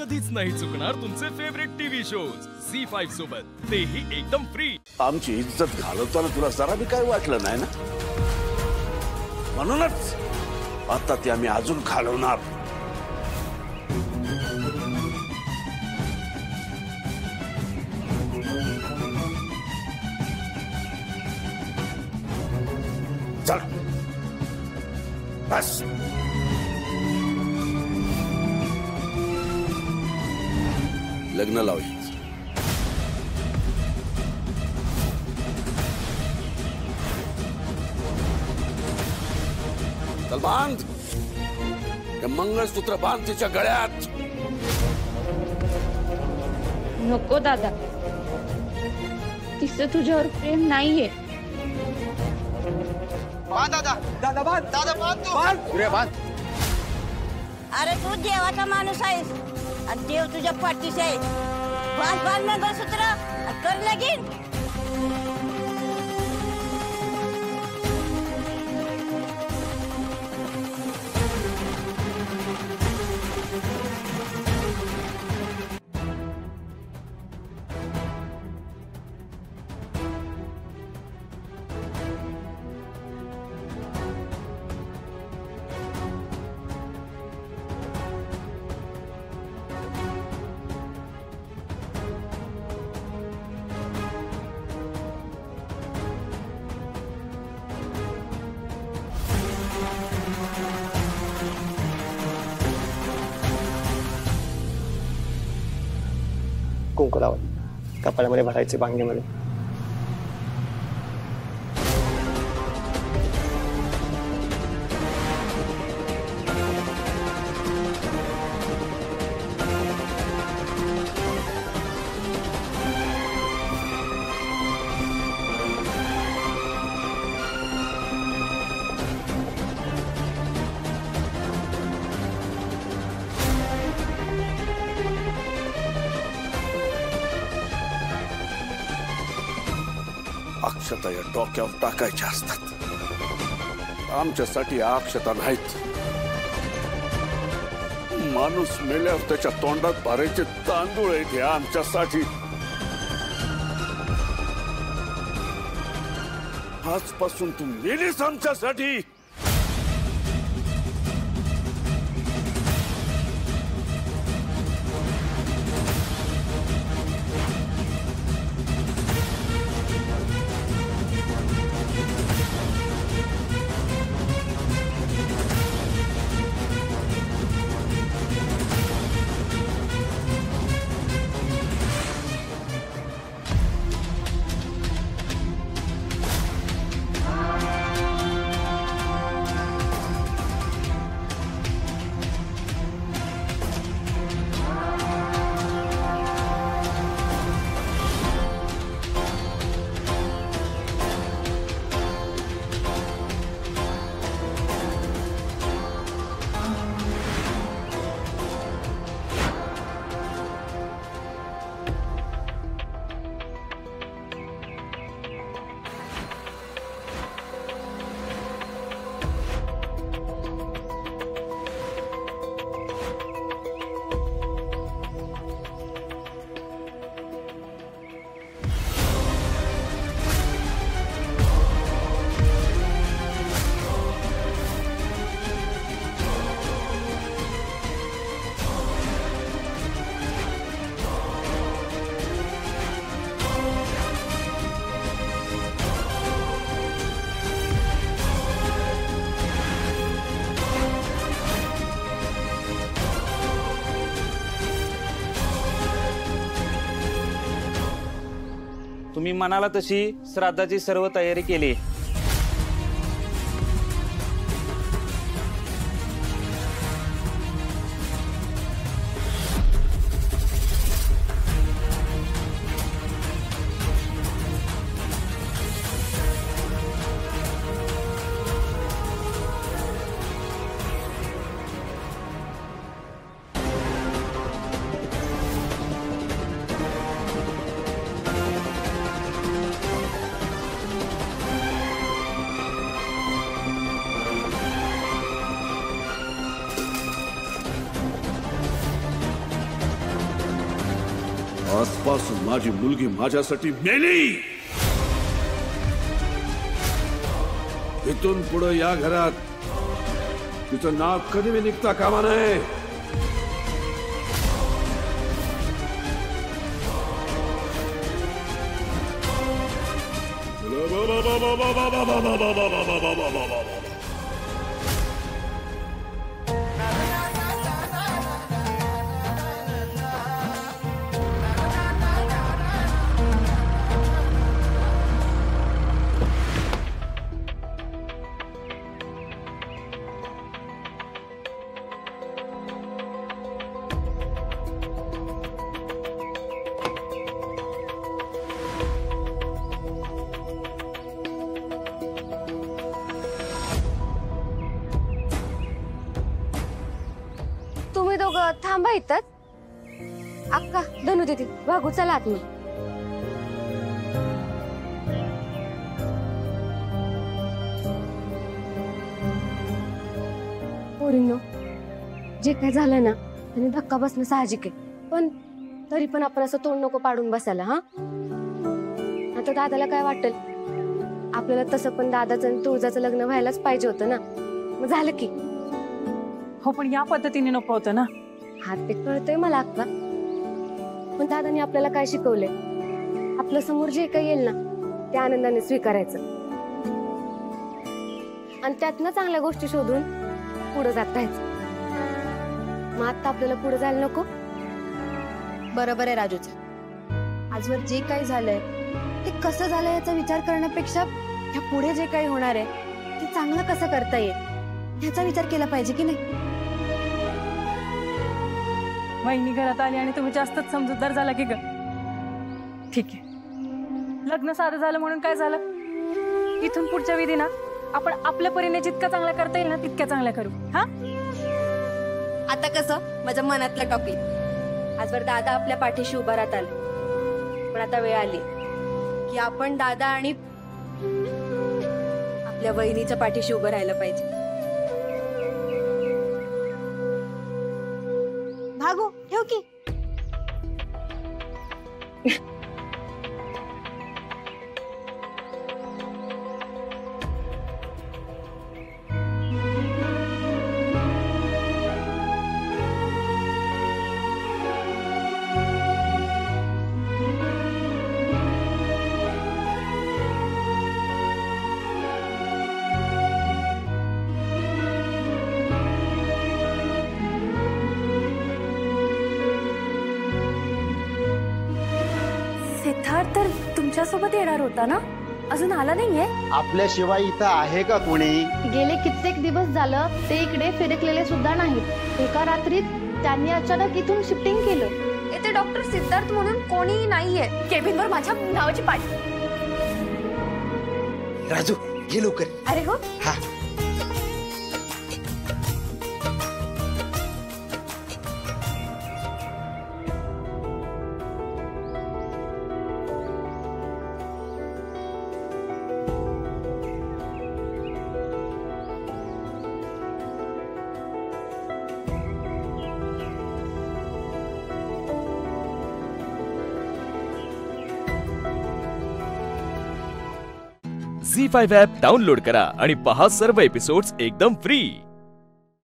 कधीच नाही चुकणार तुमचे फेवरेट टीव्ही शोज झी5 सोबत, तेही एकदम फ्री। आमची इज्जत घालवताना तुला जरा बी काय वाटलं नाही ना? म्हणूनच आता ती आम्ही अजून घालवणार। चल बस। लग्न लावूया। चल बांध, हे मंगळसूत्र बांध तिच्या गळ्यात। नको दादा, तिचं तुझ्यावर प्रेम नाहीये। बांध दादा, दादा बांध, दादा बांध तू, बांध बांध। अरे तू देवाचा माणूस आहेस आणि देव तुझ्या पाठीशी आहे। बांध बांध मंगळसूत्र आणि कर लगीन। कुंकू लावून कपाळामध्ये भरायचे बांगेमध्ये। अक्षता या डोक्यावर टाकायच्या असतात। आमच्यासाठी अक्षता नाहीत। माणूस मेल्यावर त्याच्या तोंडात भरायचे तांदूळ आहेत हे आमच्यासाठी। आजपासून तू मेलीस आमच्यासाठी। तुम्ही म्हणाला तशी श्राद्धाची सर्व तयारी केली। आजपासून माझी मुलगी माझ्यासाठी मेली. इथून पुढे या घरात तिचं नाव कधी मी निघता कामा नये. तुम्ही दोघं थांबा इथं. अक्का, धनू दीदी, वागू चला आत. मी पोरींनो, जे काय झालं ना त्याने धक्का बसणं साहजिक आहे, पण तरी पण आपण असं तोंड नको पाडून बसायला. हा, आता दादाला काय वाटेल? आपल्याला तसं पण दादाचं आणि तुळजाचं लग्न व्हायलाच पाहिजे होतं ना. मग झालं की. हो, पण या पद्धतीने नको होतं ना. हा, ते कळतंय मला अक्का, पण दादाने आपल्याला काय शिकवलंय? आपल्या समोर जे काही येईल ना ते आनंदाने स्वीकारायचं आणि त्यातनं चांगल्या गोष्टी शोधून पुढे जात राहायचं. मग आता आपल्याला पुढे जायला नको? बरोबर आहे राजूचं. आजवर जे काही झालंय ते कसं झालंय याचा विचार करण्यापेक्षा ह्या पुढे जे काही होणार आहे ते चांगलं कसं करता येईल ह्याचा विचार केला पाहिजे की नाही? वहिनी घरात आली आणि तुम्ही जास्तच समजूतदार झाला की ग. ठीक आहे, लग्न साधं झालं म्हणून काय झालं? इथून पुढच्या विधी ना आपण आपल्या परीने जितका चांगला करता येईल ना तितक्या चांगल्या करू. हा, आता कसं माझ्या मनातलं टॉपिक. आजवर दादा आपल्या पाठीशी उभा राहत आला, पण आता वेळ आली की आपण दादा आणि आपल्या वहिनीच्या पाठीशी उभं राहायला पाहिजे. भागू ठेव की. सिद्धार्थ तर तुमच्यासोबत येणार होता ना? अजून आला नाहीये? आपल्याशिवाय इथं आहे का कोणी? गेले कित्येक दिवस झालं ते इकडे फिरकलेले सुद्धा नाहीत. एका रात्रीत त्यांनी अचानक इथून शिफ्टिंग केलं. इथे डॉक्टर सिद्धार्थ म्हणून कोणीही नाहीये. केबिनवर माझ्या नावाची पाटी. राजू, ये लवकर. अरे हो, हा, झी5 ॲप डाउनलोड करा आणि पहा सर्व एपिसोड्स एकदम फ्री.